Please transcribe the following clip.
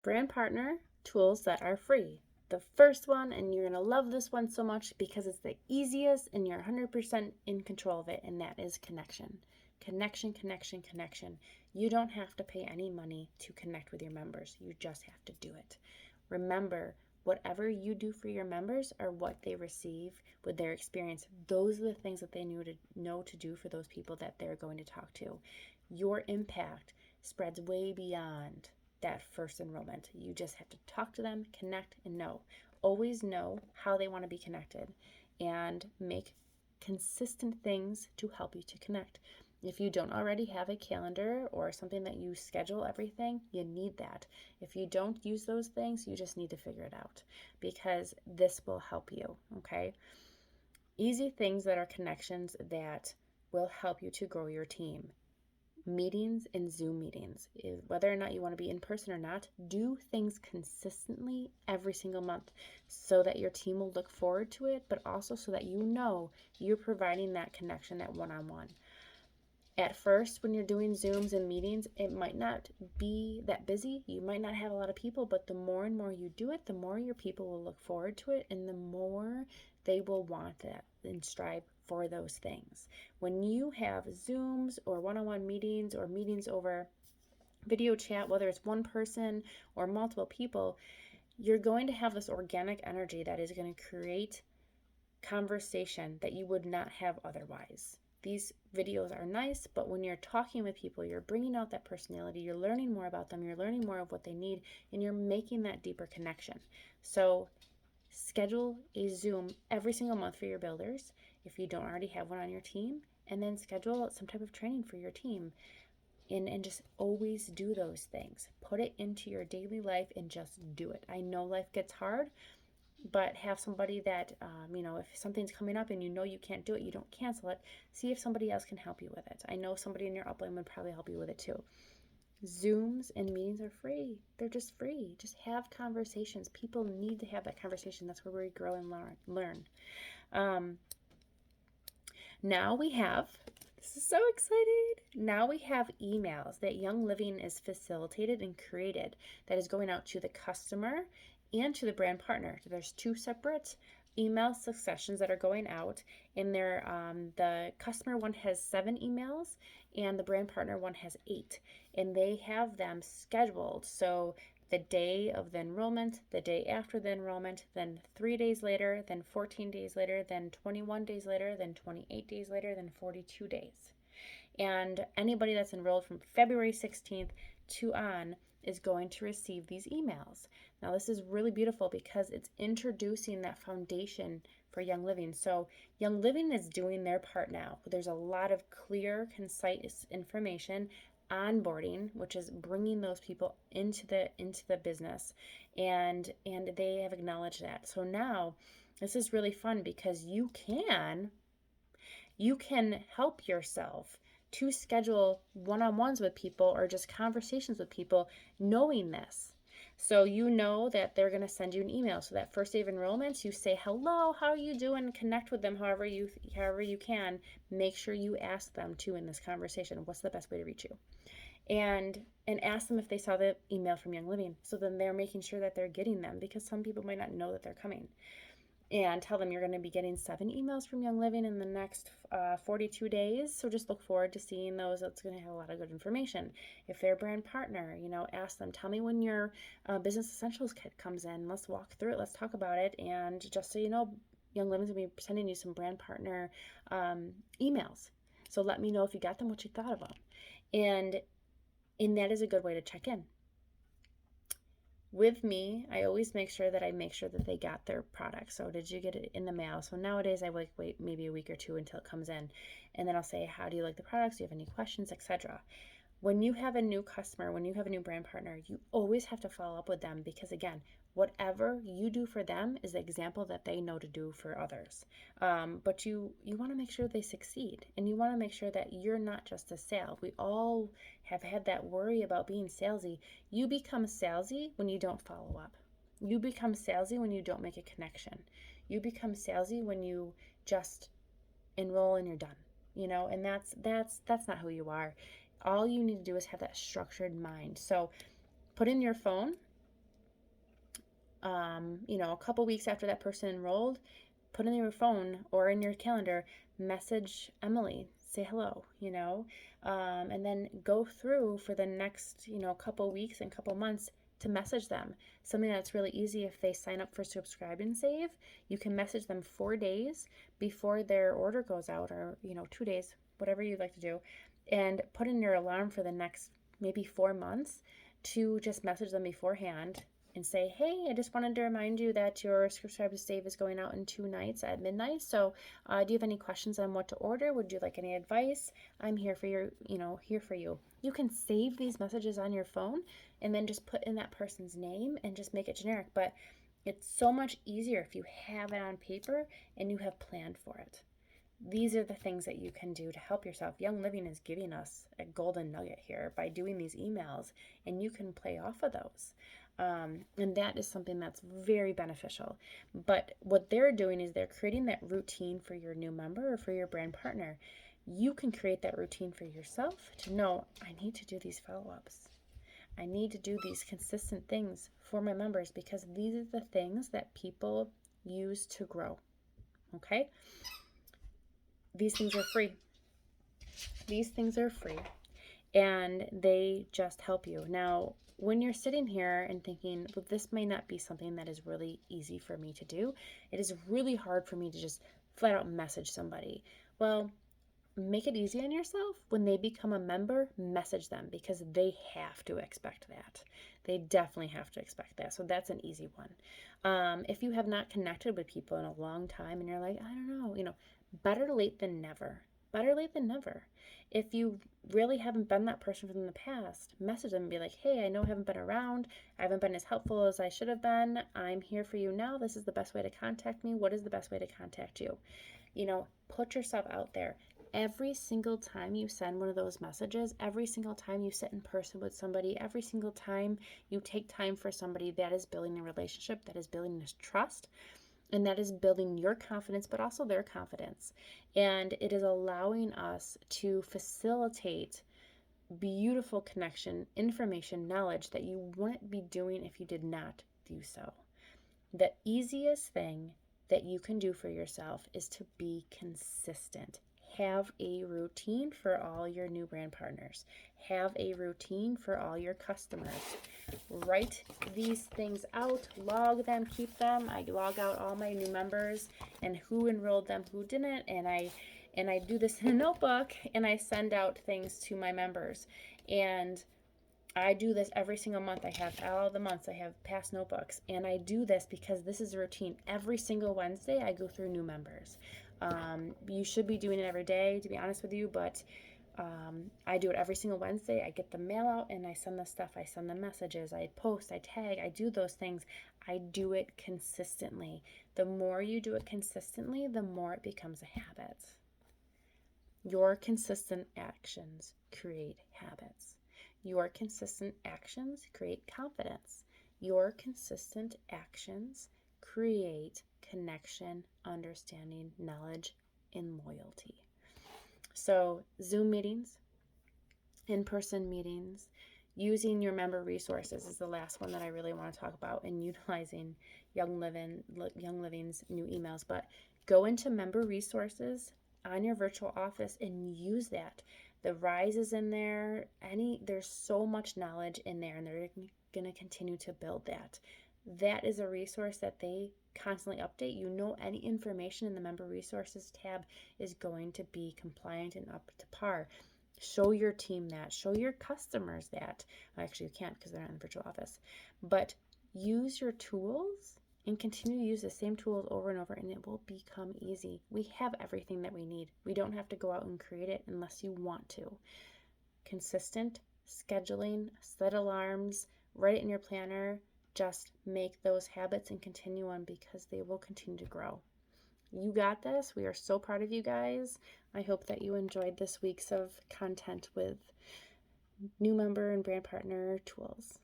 brand partner tools that are free. The first one, and you're going to love this one so much because it's the easiest and you're 100% in control of it, and that is connection. Connection, connection, connection. You don't have to pay any money to connect with your members. You just have to do it. Remember, whatever you do for your members are what they receive with their experience. Those are the things that they know to do for those people that they're going to talk to. Your impact spreads way beyond that first enrollment. You just have to talk to them, connect, and know. Always know how they want to be connected and make consistent things to help you to connect. If you don't already have a calendar or something that you schedule everything, you need that. If you don't use those things, you just need to figure it out because this will help you, okay? Easy things that are connections that will help you to grow your team. Meetings and Zoom meetings. Whether or not you want to be in person or not, do things consistently every single month so that your team will look forward to it, but also so that you know you're providing that connection, that one-on-one. At first, when you're doing Zooms and meetings, it might not be that busy. You might not have a lot of people, but the more and more you do it, the more your people will look forward to it and the more they will want that and strive for those things. When you have Zooms or one-on-one meetings or meetings over video chat, whether it's one person or multiple people, you're going to have this organic energy that is going to create conversation that you would not have otherwise. These videos are nice, but when you're talking with people, you're bringing out that personality, you're learning more about them, you're learning more of what they need, and you're making that deeper connection. So schedule a Zoom every single month for your builders if you don't already have one on your team, and then schedule some type of training for your team. And just always do those things. Put it into your daily life and just do it. I know life gets hard, but have somebody that, if something's coming up and you can't do it, you don't cancel it. See if somebody else can help you with it. I know somebody in your upline would probably help you with it too. Zooms and meetings are free. They're just free. Just have conversations. People need to have that conversation. That's where we grow and learn. Now we have, this is so excited. Now we have emails that Young Living is facilitated and created that is going out to the customer and to the brand partner. There's two separate email successions that are going out, and the customer one has 7 emails and the brand partner one has 8, and they have them scheduled. So the day of the enrollment, the day after the enrollment, then 3 days later, then 14 days later, then 21 days later, then 28 days later, then 42 days. And anybody that's enrolled from February 16th to on is going to receive these emails. Now, this is really beautiful because it's introducing that foundation for Young Living. So Young Living is doing their part now. There's a lot of clear, concise information, onboarding, which is bringing those people into the business, and they have acknowledged that. So now this is really fun because you can help yourself to schedule one-on-ones with people or just conversations with people knowing this. So you know that they're going to send you an email. So that first day of enrollment, you say, hello, how are you doing? Connect with them however you can. Make sure you ask them too in this conversation, what's the best way to reach you? And ask them if they saw the email from Young Living. So then they're making sure that they're getting them because some people might not know that they're coming. And tell them you're going to be getting 7 emails from Young Living in the next 42 days. So just look forward to seeing those. That's going to have a lot of good information. If they're a brand partner, ask them, tell me when your business essentials kit comes in. Let's walk through it. Let's talk about it. And just so you know, Young Living's going to be sending you some brand partner emails. So let me know if you got them, what you thought of them. And that is a good way to check in. With me, I always make sure that they got their product. So did you get it in the mail? So nowadays I wait maybe a week or 2 until it comes in. And then I'll say, how do you like the products? Do you have any questions, etc. When you have a new customer, when you have a new brand partner, you always have to follow up with them because, again, whatever you do for them is the example that they know to do for others. But you want to make sure they succeed, and you want to make sure that you're not just a sale. We all have had that worry about being salesy. You become salesy when you don't follow up. You become salesy when you don't make a connection. You become salesy when you just enroll and you're done. And that's not who you are. All you need to do is have that structured mind. So put in your phone a couple weeks after that person enrolled, put in your phone or in your calendar, message Emily, say hello, and then go through for the next, couple weeks and couple months to message them. Something that's really easy, if they sign up for Subscribe and Save, you can message them 4 days before their order goes out, or 2 days, whatever you'd like to do, and put in your alarm for the next maybe 4 months to just message them beforehand and say, hey, I just wanted to remind you that your Subscribe to Save is going out in 2 nights at midnight. So do you have any questions on what to order? Would you like any advice? I'm here for here for you. You can save these messages on your phone and then just put in that person's name and just make it generic. But it's so much easier if you have it on paper and you have planned for it. These are the things that you can do to help yourself. Young Living is giving us a golden nugget here by doing these emails, and you can play off of those. And that is something that's very beneficial. But what they're doing is they're creating that routine for your new member or for your brand partner. You can create that routine for yourself to know, I need to do these follow-ups. I need to do these consistent things for my members because these are the things that people use to grow. Okay? These things are free. These things are free, and they just help you. Now, when you're sitting here and thinking, well, this may not be something that is really easy for me to do, it is really hard for me to just flat out message somebody. Well, make it easy on yourself. When they become a member, message them because they have to expect that. They definitely have to expect that. So that's an easy one. If you have not connected with people in a long time and you're like, I don't know, better late than never. Better late than never. If you really haven't been that person from the past, message them and be like, hey, I know I haven't been around. I haven't been as helpful as I should have been. I'm here for you now. This is the best way to contact me. What is the best way to contact you? Put yourself out there. Every single time you send one of those messages, every single time you sit in person with somebody, every single time you take time for somebody, that is building a relationship, that is building this trust, and that is building your confidence, but also their confidence. And it is allowing us to facilitate beautiful connection, information, knowledge that you wouldn't be doing if you did not do so. The easiest thing that you can do for yourself is to be consistent. Have a routine for all your new brand partners. Have a routine for all your customers. Write these things out, log them, keep them. I log out all my new members and who enrolled them, who didn't, and I do this in a notebook, and I send out things to my members. And I do this every single month. I have all the months. I have past notebooks. And I do this because this is a routine. Every single Wednesday, I go through new members. You should be doing it every day, to be honest with you, but I do it every single Wednesday. I get the mail out and I send the stuff. I send the messages. I post. I tag. I do those things. I do it consistently. The more you do it consistently, the more it becomes a habit. Your consistent actions create habits. Your consistent actions create confidence. Your consistent actions create connection, understanding, knowledge, and loyalty. So, Zoom meetings, in-person meetings, using your member resources is the last one that I really want to talk about, and utilizing Young Living's new emails. But go into member resources on your virtual office and use that. The Rise is in there. There's so much knowledge in there, and they're going to continue to build that. That is a resource that they constantly update. Any information in the member resources tab is going to be compliant and up to par. Show your team that. Show your customers that. Actually, you can't because they're not in the virtual office. But use your tools and continue to use the same tools over and over, and it will become easy. We have everything that we need. We don't have to go out and create it unless you want to. Consistent scheduling, set alarms, write it in your planner. Just make those habits and continue on because they will continue to grow. You got this. We are so proud of you guys. I hope that you enjoyed this week's of content with new member and brand partner tools.